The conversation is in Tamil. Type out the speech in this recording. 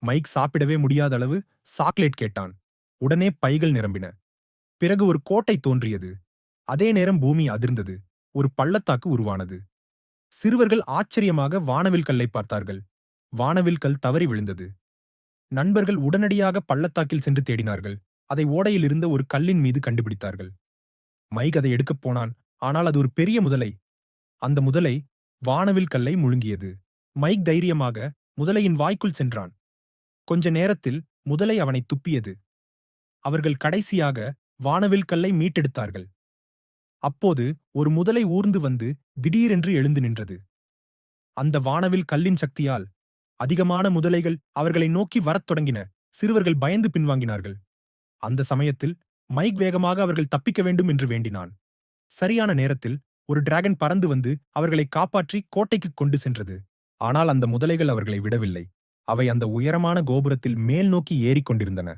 மைக் சாப்பிடவே முடியாத அளவு சாக்லேட் கேட்டான். உடனே பைகள் நிரம்பின. பிறகு ஒரு கோட்டை தோன்றியது. அதே நேரம் பூமி அதிர்ந்தது. ஒரு பள்ளத்தாக்கு உருவானது. சிறுவர்கள் ஆச்சரியமாக வானவில் கல்லை பார்த்தார்கள். வானவில் கல் தவறி விழுந்தது. நண்பர்கள் உடனடியாக பள்ளத்தாக்கில் சென்று தேடினார்கள். அதை ஓடையில் இருந்த ஒரு கல்லின் மீது கண்டுபிடித்தார்கள். மைக் அதை எடுக்கப் போனான். ஆனால் அது ஒரு பெரிய முதலை. அந்த முதலை வானவில் கல்லை முழுங்கியது. மைக் தைரியமாக முதலையின் வாய்க்குள் சென்றான். கொஞ்ச நேரத்தில் முதலை அவனை துப்பியது. அவர்கள் கடைசியாக வானவில் கல்லை மீட்டெடுத்தார்கள். அப்போது ஒரு முதலை ஊர்ந்து வந்து திடீரென்று எழுந்து நின்றது. அந்த வானவில் கல்லின் சக்தியால் அதிகமான முதலைகள் அவர்களை நோக்கி வரத் தொடங்கின. சிறுவர்கள் பயந்து பின்வாங்கினார்கள். அந்த சமயத்தில் மைக் வேகமாக அவர்கள் தப்பிக்க வேண்டும் என்று வேண்டினான். சரியான நேரத்தில் ஒரு டிராகன் பறந்து வந்து அவர்களை காப்பாற்றி கோட்டைக்கு கொண்டு சென்றது. ஆனால் அந்த முதலைகள் அவர்களை விடவில்லை. அவை அந்த உயரமான கோபுரத்தில் மேல் நோக்கி ஏறிக் கொண்டிருந்தன.